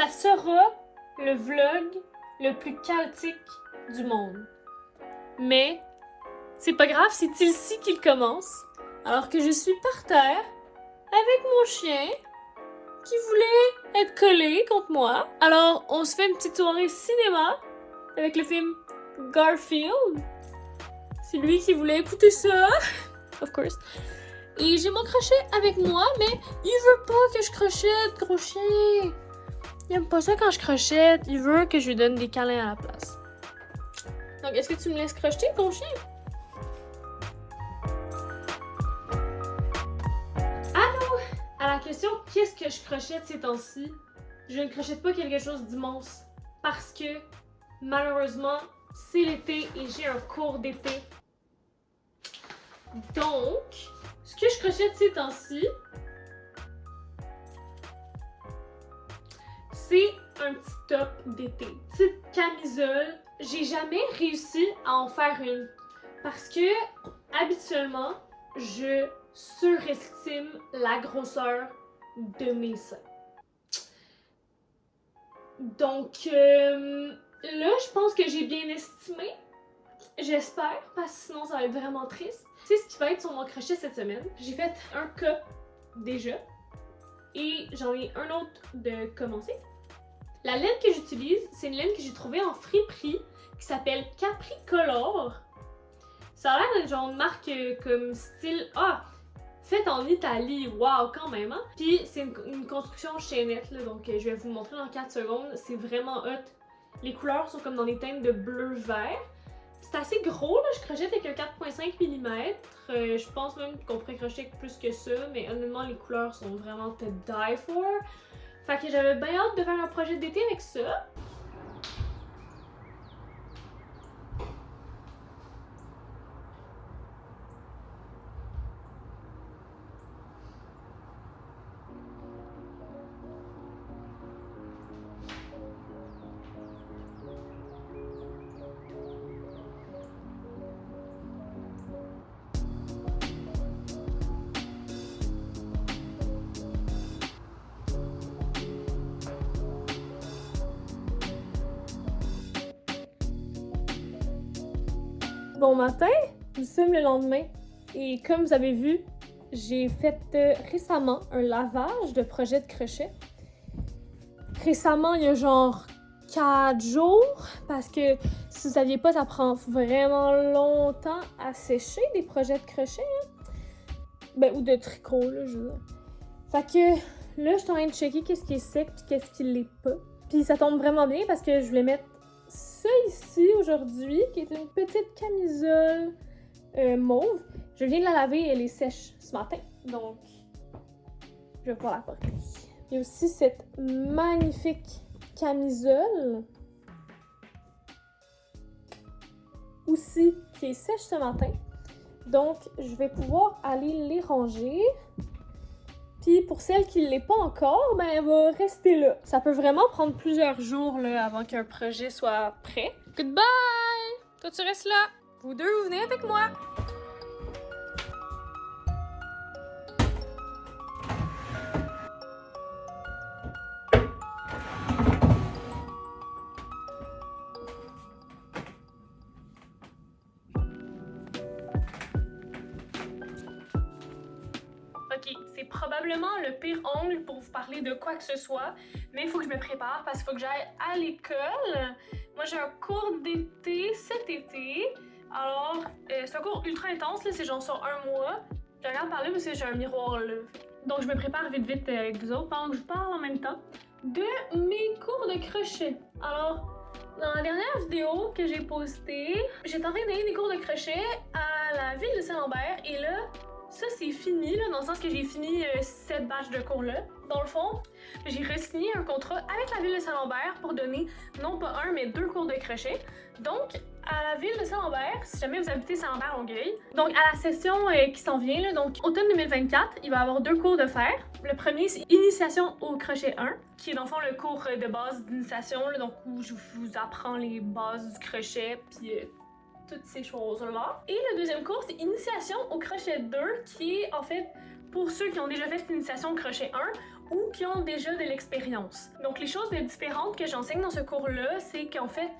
ça sera le vlog le plus chaotique du monde. Mais c'est pas grave, c'est ici qu'il commence. Alors que je suis par terre avec mon chien qui voulait être collé contre moi. Alors on se fait une petite soirée cinéma avec le film Garfield. C'est lui qui voulait écouter ça, of course. Et j'ai mon crochet avec moi, mais il veut pas que je crochette, gros chien. Il aime pas ça quand je crochette. Il veut que je lui donne des câlins à la place. Donc, est-ce que tu me laisses crocheter, ton chien? Allô? À la question « Qu'est-ce que je crochette ces temps-ci? » Je ne crochette pas quelque chose d'immense. Parce que, malheureusement, c'est l'été et j'ai un cours d'été. Donc, ce que je crochette ces temps-ci, c'est un petit top d'été. Petite camisole. J'ai jamais réussi à en faire une. Parce que, habituellement, je surestime la grosseur de mes seins. Donc, là, je pense que j'ai bien estimé. J'espère, parce que sinon ça va être vraiment triste. C'est ce qui va être sur mon crochet cette semaine. J'ai fait un cas déjà. Et j'en ai un autre de commencer. La laine que j'utilise, c'est une laine que j'ai trouvée en friperie qui s'appelle Capricolor. Ça a l'air d'être genre une marque comme style... faite en Italie, waouh quand même, hein? Puis c'est une construction chaînette, là, donc je vais vous le montrer dans 4 secondes. C'est vraiment hot. Les couleurs sont comme dans des teintes de bleu-vert. C'est assez gros, là, je crochette avec un 4.5 mm. Je pense même qu'on pourrait crocheter avec plus que ça, mais honnêtement, les couleurs sont vraiment to die for. Fait que j'avais bien hâte de faire un projet d'été avec ça. Bon matin, nous sommes le lendemain et comme vous avez vu, j'ai fait récemment un lavage de projet de crochet. Récemment, il y a genre 4 jours, parce que si vous saviez pas, ça prend vraiment longtemps à sécher des projets de crochet, hein? Ben, ou de tricot, là, je veux dire. Fait que là, je suis en train de checker qu'est-ce qui est sec puis qu'est-ce qui l'est pas. Puis ça tombe vraiment bien parce que je voulais mettre ça ici aujourd'hui, qui est une petite camisole mauve. Je viens de la laver et elle est sèche ce matin, donc je vais pouvoir la porter. Il y a aussi cette magnifique camisole, aussi, qui est sèche ce matin. Donc, je vais pouvoir aller les ranger. Puis pour celle qui ne l'est pas encore, ben elle va rester là. Ça peut vraiment prendre plusieurs jours là, avant qu'un projet soit prêt. Goodbye! Toi tu restes là. Vous deux, vous venez avec moi. Ok, c'est probablement le pire angle pour vous parler de quoi que ce soit, mais il faut que je me prépare parce qu'il faut que j'aille à l'école. Moi, j'ai un cours d'été cet été. Alors, c'est un cours ultra intense, là, c'est genre sur un mois. Je regarde par là parce que j'ai un miroir là. Donc, je me prépare vite avec vous autres pendant que je vous parle en même temps de mes cours de crochet. Alors, dans la dernière vidéo que j'ai postée, j'étais en train d'aller des cours de crochet à la ville de Saint-Lambert et là, ça c'est fini, là, dans le sens que j'ai fini cette batch de cours-là. Dans le fond, j'ai re-signé un contrat avec la ville de Saint-Lambert pour donner non pas un, mais 2 cours de crochet. Donc, à la ville de Saint-Lambert, si jamais vous habitez Saint-Lambert-Longueuil, donc à la session qui s'en vient, là, donc automne 2024, il va y avoir 2 cours de fer. Le premier, c'est Initiation au crochet 1, qui est dans le fond le cours de base d'initiation, donc où je vous apprends les bases du crochet, puis toutes ces choses-là. Et le deuxième cours, c'est Initiation au crochet 2, qui est en fait pour ceux qui ont déjà fait l'initiation au crochet 1 ou qui ont déjà de l'expérience. Donc les choses différentes que j'enseigne dans ce cours-là, c'est qu'en fait,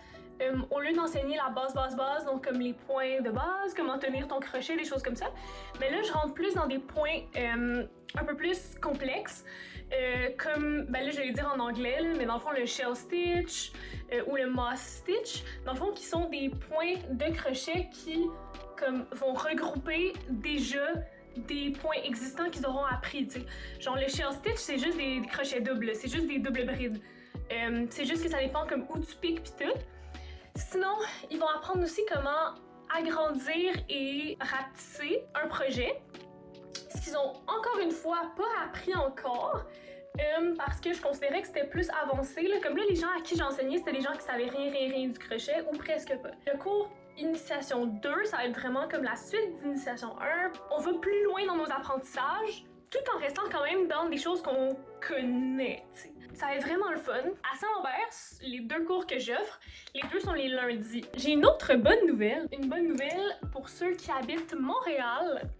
au lieu d'enseigner la base, donc comme les points de base, comment tenir ton crochet, des choses comme ça, mais là je rentre plus dans des points un peu plus complexes, comme, ben là je vais le dire en anglais, là, mais dans le fond le shell stitch ou le moss stitch, dans le fond qui sont des points de crochet qui comme, vont regrouper déjà des points existants qu'ils auront appris, tu sais. Genre le shell stitch, c'est juste des crochets doubles, c'est juste des doubles brides. C'est juste que ça dépend comme où tu piques pis tout. Sinon, ils vont apprendre aussi comment agrandir et rapetisser un projet. Ce qu'ils ont encore une fois pas appris encore, parce que je considérais que c'était plus avancé. Là. Comme là, les gens à qui j'enseignais, c'était des gens qui savaient rien du crochet ou presque pas. Le cours Initiation 2, ça va être vraiment comme la suite d'Initiation 1. On va plus loin dans nos apprentissages, tout en restant quand même dans des choses qu'on connaît, t'sais. Ça va être vraiment le fun. À Saint-Lambert, les 2 cours que j'offre, les 2 sont les lundis. J'ai une autre bonne nouvelle. Une bonne nouvelle pour ceux qui habitent Montréal.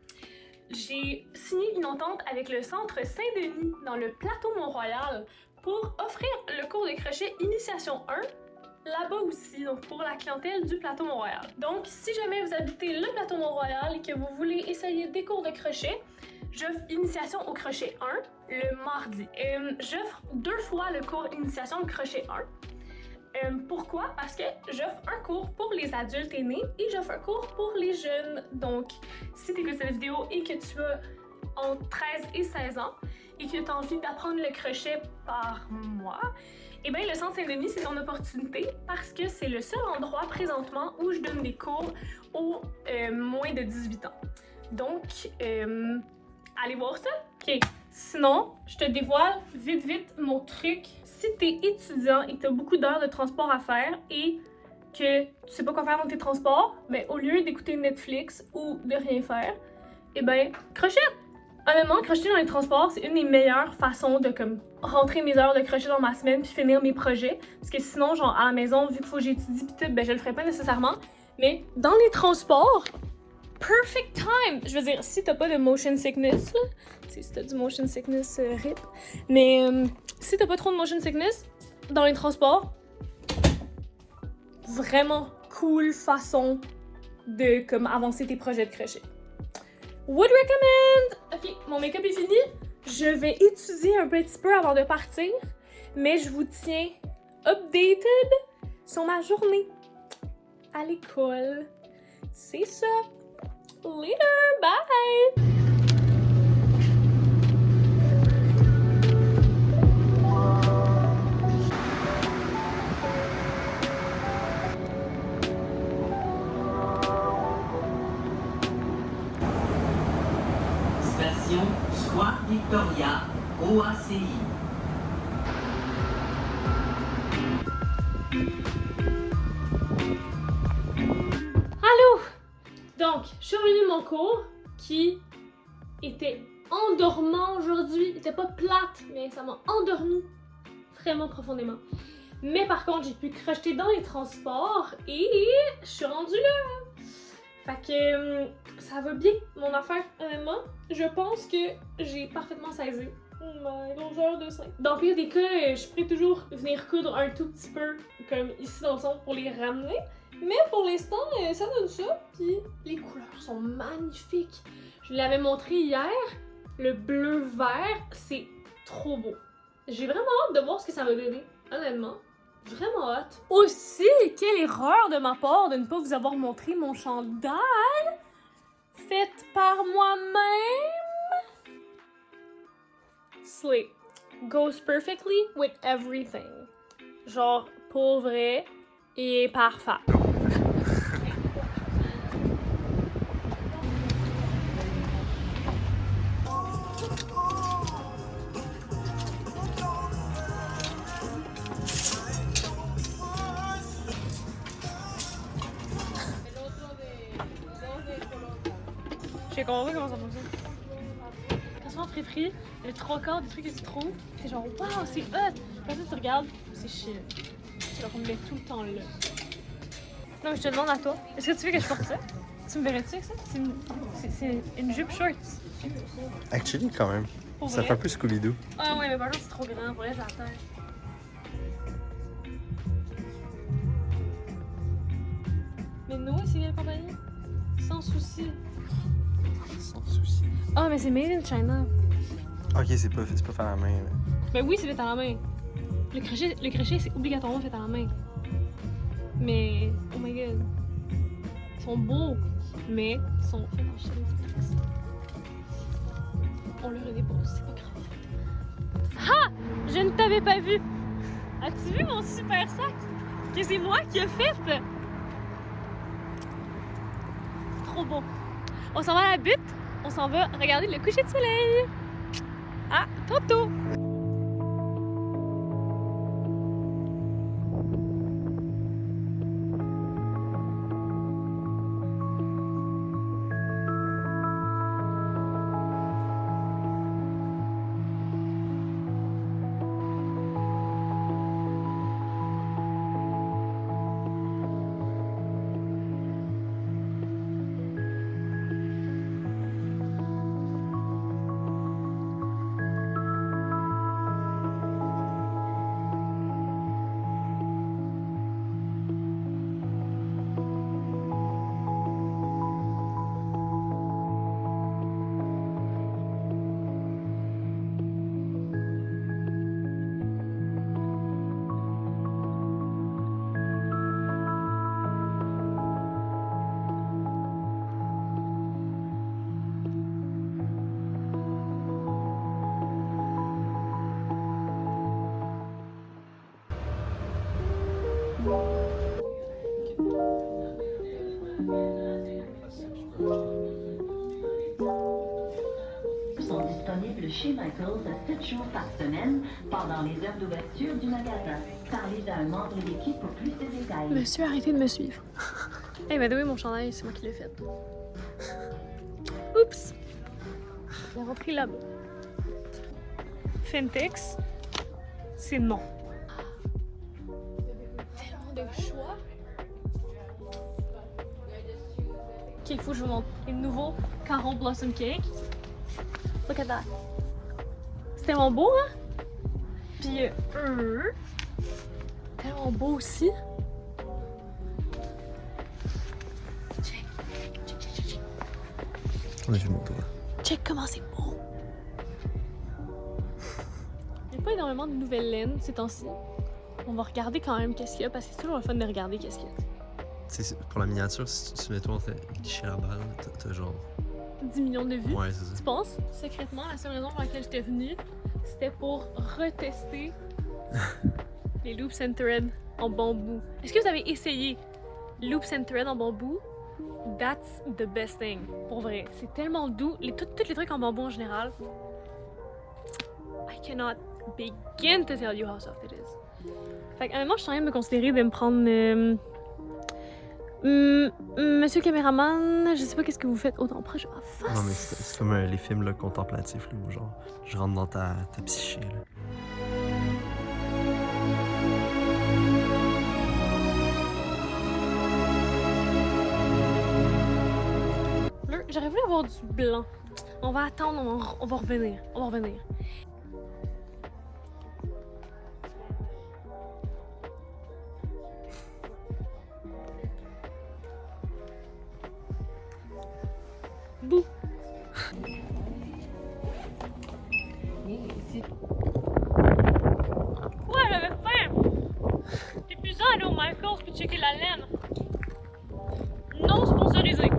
J'ai signé une entente avec le Centre Saint-Denis dans le plateau Mont-Royal pour offrir le cours de crochet Initiation 1 là-bas aussi, donc pour la clientèle du plateau Mont-Royal. Donc, si jamais vous habitez le plateau Mont-Royal et que vous voulez essayer des cours de crochet, j'offre Initiation au crochet 1 le mardi. J'offre 2 fois le cours Initiation au crochet 1. Pourquoi? Parce que j'offre un cours pour les adultes aînés et j'offre un cours pour les jeunes. Donc, si tu écoutes cette vidéo et que tu as entre 13 et 16 ans et que tu as envie d'apprendre le crochet par moi, eh bien, le Centre Saint-Denis, c'est ton opportunité parce que c'est le seul endroit présentement où je donne des cours aux moins de 18 ans. Donc, allez voir ça. OK. Sinon, je te dévoile vite mon truc. Si t'es étudiant et que t'as beaucoup d'heures de transport à faire et que tu sais pas quoi faire dans tes transports, ben au lieu d'écouter Netflix ou de rien faire, eh ben, crochette! Honnêtement, crocheter dans les transports, c'est une des meilleures façons de comme rentrer mes heures de crochet dans ma semaine puis finir mes projets. Parce que sinon, genre à la maison, vu qu'il faut que j'étudie pis tout, ben je le ferai pas nécessairement. Mais dans les transports, perfect time! Je veux dire, si t'as pas de motion sickness, là, si t'as du motion sickness, rip. Mais si t'as pas trop de motion sickness, dans les transports, vraiment cool façon de comme avancer tes projets de crochet. Would recommend! Ok, mon make-up est fini. Je vais étudier un petit peu avant de partir, mais je vous tiens updated sur ma journée à l'école. C'est ça. Later, bye! Station Square Victoria, OACI. Allô! Donc, je suis revenue de mon cours qui était endormant aujourd'hui. Il était pas plate, mais ça m'a endormi vraiment profondément. Mais par contre, j'ai pu crocheter dans les transports et je suis rendue là. Fait que ça va bien, mon affaire, honnêtement. Je pense que j'ai parfaitement saisi ma longueur de sein. Dans le pire des cas, je pourrais toujours venir coudre un tout petit peu, comme ici dans le centre, pour les ramener. Mais pour l'instant, ça donne ça. Puis les couleurs sont magnifiques. Je l'avais montré hier. Le bleu-vert, c'est trop beau. J'ai vraiment hâte de voir ce que ça va donner, honnêtement. Vraiment hâte. Aussi, quelle erreur de ma part de ne pas vous avoir montré mon chandail fait par moi-même. Slay. Goes perfectly with everything. Genre, pour vrai et parfait. J'ai compris comment ça fonctionne. Quand tu vas en friperie, le 3/4 des trucs que tu trouves, c'est genre waouh, c'est hot! Après ça, tu regardes, c'est chill. Tu le remets tout le temps là. Non, mais je te demande à toi, est-ce que tu veux que je porte ça? Tu me verrais-tu avec ça? C'est une jupe short. Actually, quand même. Pour Ça vrai. fait un peu Scooby-Doo. Ah ouais, mais par contre, c'est trop grand. Pour vrai, j'ai la terre. Mais nous, c'est quelle compagnie? Sans souci. Sans souci. Ah, mais c'est made in China. Ok, c'est pas fait à la main. Là. Ben oui, c'est fait à la main. Le crochet, c'est obligatoirement fait à la main. Mais, oh my god. Ils sont beaux, mais ils sont faits en Chine, c'est triste. On le redépose, c'est pas grave. Ah! Je ne t'avais pas vu! As-tu vu mon super sac? Que c'est moi qui ai fait! Trop beau. On s'en va à la butte, on s'en va regarder le coucher de soleil. À tantôt! Sont disponibles chez Michaels 7 jours par semaine pendant les heures d'ouverture du magasin. Parlez à un membre d'équipe pour plus de détails. Monsieur, arrêtez de me suivre. Hey, by the way, mon chandail, c'est moi qui l'ai fait. Oups! Il est rentré là-bas. Fentex, c'est non. Tellement de choix. Ok, il faut que je vous montre les nouveaux Caron Blossom Cake. Look at that. C'est tellement beau, hein? Puis tellement beau aussi. Check. On a vu mon doigt. Check comment c'est beau. Il n'y a pas énormément de nouvelles laines ces temps-ci. On va regarder quand même qu'est-ce qu'il y a parce que c'est toujours le fun de regarder qu'est-ce qu'il y a. Tu sais, pour la miniature, si tu mets toi, t'as cliché la balle, t'as genre. 10 millions de vues. Ouais, c'est ça. Tu penses? Secrètement, la seule raison pour laquelle j'étais venue, c'était pour retester les loops and thread en bambou. Est-ce que vous avez essayé loops and thread en bambou? That's the best thing. Pour vrai. C'est tellement doux. Tous les trucs en bambou en général. I cannot begin to tell you how soft it is. Fait qu'à un moment, je suis en train de me considérer de me prendre... Monsieur caméraman, je sais pas qu'est-ce que vous faites autant proche de ma face. Non, mais c'est comme les films là, contemplatifs, là, où genre, je rentre dans ta psyché. Là. Là, j'aurais voulu avoir du blanc. On va attendre, on va revenir. On va revenir. Bouh! Ouais, j'avais faim! T'es plus à aller au Michaels puis checker la laine. Non sponsorisé.